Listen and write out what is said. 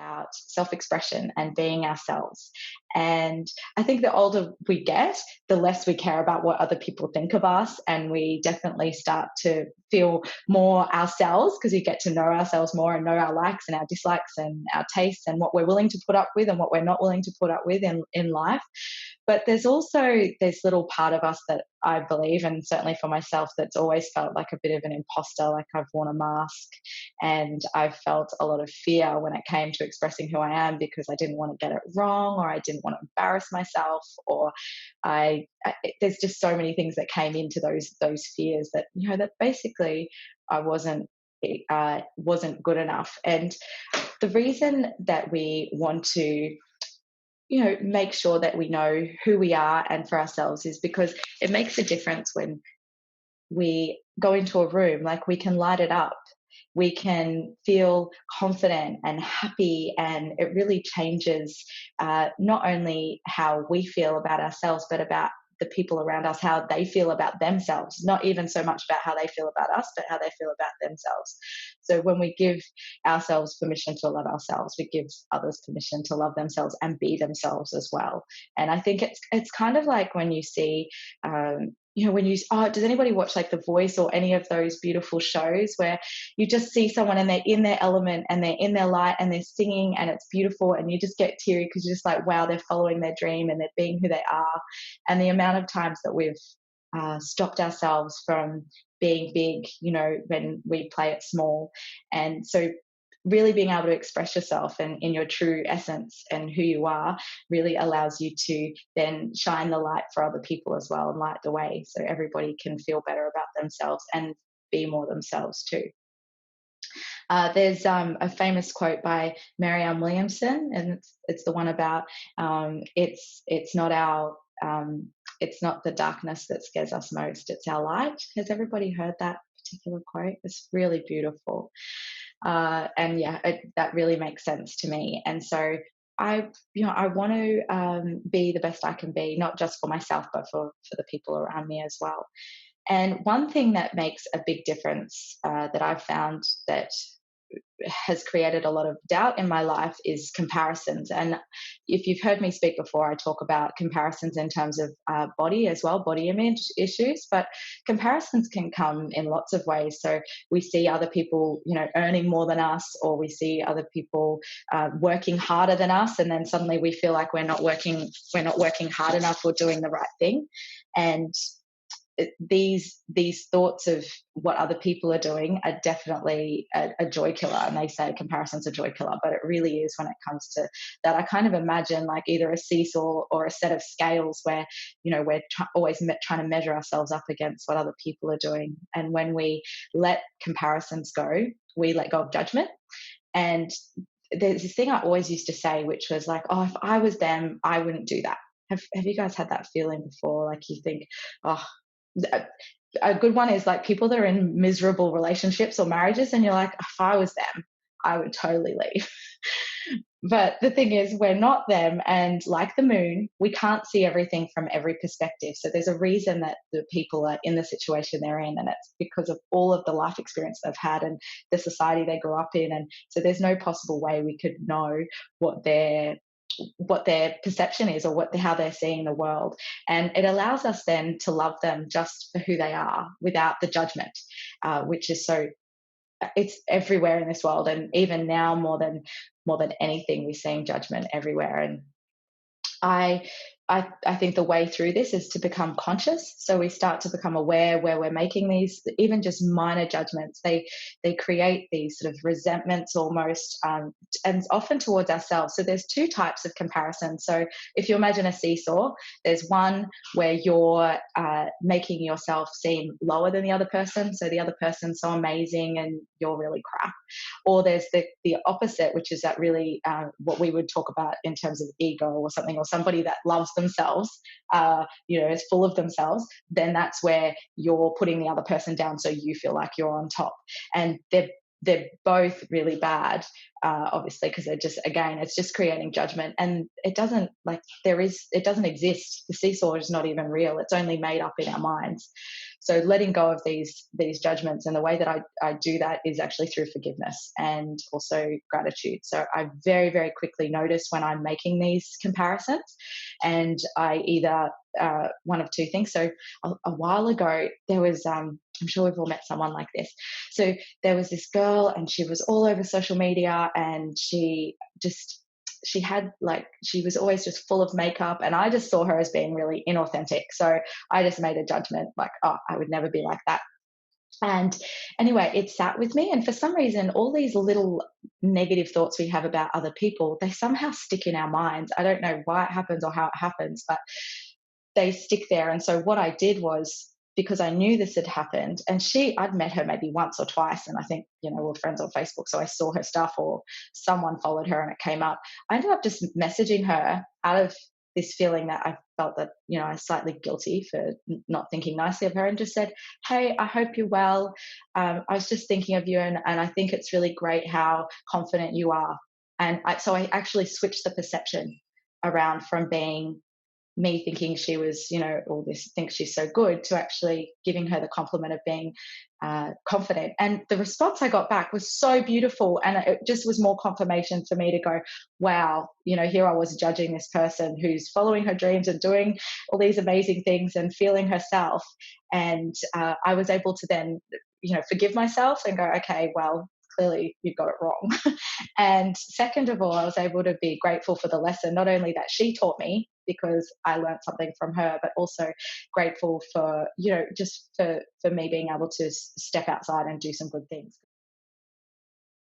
about self-expression and being ourselves. And I think the older we get, the less we care about what other people think of us. And we definitely start to feel more ourselves because we get to know ourselves more and know our likes and our dislikes and our tastes and what we're willing to put up with and what we're not willing to put up with in life. But there's also this little part of us that I believe, and certainly for myself, that's always felt like a bit of an imposter, like I've worn a mask. And I've felt a lot of fear when it came to expressing who I am because I didn't want to get it wrong, or I didn't want to embarrass myself, or there's just so many things that came into those fears that, that basically I wasn't good enough. And the reason that we want to make sure that we know who we are and for ourselves is because it makes a difference when we go into a room. Like, we can light it up, we can feel confident and happy, and it really changes not only how we feel about ourselves, but about the people around us, how they feel about themselves, not even so much about how they feel about us, but how they feel about themselves. So when we give ourselves permission to love ourselves, we give others permission to love themselves and be themselves as well. And I think it's kind of like when you see, does anybody watch like The Voice or any of those beautiful shows where you just see someone and they're in their element and they're in their light and they're singing and it's beautiful and you just get teary because you're just like, wow, they're following their dream and they're being who they are. And the amount of times that we've stopped ourselves from being big, when we play it small. And so really being able to express yourself and in your true essence and who you are really allows you to then shine the light for other people as well and light the way so everybody can feel better about themselves and be more themselves too. There's a famous quote by Marianne Williamson, and it's the one about it's not the darkness that scares us most, it's our light. Has everybody heard that particular quote? It's really beautiful. And yeah, that really makes sense to me. And so I want to be the best I can be, not just for myself, but for the people around me as well. And one thing that makes a big difference that I've found that has created a lot of doubt in my life is comparisons. And if you've heard me speak before, I talk about comparisons in terms of body as well, body image issues, but comparisons can come in lots of ways. So we see other people, earning more than us, or we see other people working harder than us, and then suddenly we feel like we're not working hard enough or doing the right thing. And these thoughts of what other people are doing are definitely a joy killer, and they say comparison's a joy killer, but it really is when it comes to that. I kind of imagine like either a seesaw or a set of scales where we're always trying to measure ourselves up against what other people are doing, and when we let comparisons go, we let go of judgment. And there's this thing I always used to say, which was like, oh, if I was them, I wouldn't do that. Have you guys had that feeling before? Like you think, oh, a good one is like people that are in miserable relationships or marriages, and you're like, if I was them, I would totally leave. But the thing is, we're not them, and like the moon, we can't see everything from every perspective. So there's a reason that the people are in the situation they're in, and it's because of all of the life experience they've had and the society they grew up in. And so there's no possible way we could know what their perception is or how they're seeing the world. And it allows us then to love them just for who they are without the judgment, which is it's everywhere in this world. And even now more than anything, we're seeing judgment everywhere. And I think the way through this is to become conscious. So we start to become aware where we're making these, even just minor judgments. They create these sort of resentments almost, and often towards ourselves. So there's two types of comparison. So if you imagine a seesaw, there's one where you're making yourself seem lower than the other person. So the other person's so amazing and you're really crap. Or there's the opposite, which is that really what we would talk about in terms of ego or something, or somebody that loves themselves, is full of themselves. Then that's where you're putting the other person down so you feel like you're on top. And they're they're both really bad, obviously, because they're just, again, it's just creating judgment, and it doesn't, like, it doesn't exist. The seesaw is not even real. It's only made up in our minds. So letting go of these judgments, and the way that I do that is actually through forgiveness and also gratitude. So I very, very quickly notice when I'm making these comparisons, and I either one of two things. So a while ago, there was, I'm sure we've all met someone like this. So there was this girl, and she was all over social media, and she was always just full of makeup, and I just saw her as being really inauthentic. So I just made a judgment, like, oh, I would never be like that. And anyway, it sat with me, and for some reason, all these little negative thoughts we have about other people, they somehow stick in our minds. I don't know why it happens or how it happens, but they stick there. And so what I did was, because I knew this had happened, and I'd met her maybe once or twice, and I think, we're friends on Facebook, so I saw her stuff, or someone followed her and it came up. I ended up just messaging her out of this feeling that I felt that, I was slightly guilty for not thinking nicely of her, and just said, "Hey, I hope you're well. I was just thinking of you, and I think it's really great how confident you are." And so I actually switched the perception around from being me thinking she was, all this, thinks she's so good, to actually giving her the compliment of being confident. And the response I got back was so beautiful. And it just was more confirmation for me to go, wow, here I was judging this person who's following her dreams and doing all these amazing things and feeling herself. And I was able to then, forgive myself and go, okay, well, clearly you got it wrong. And second of all, I was able to be grateful for the lesson, not only that she taught me, because I learned something from her, but also grateful for, just for me being able to step outside and do some good things.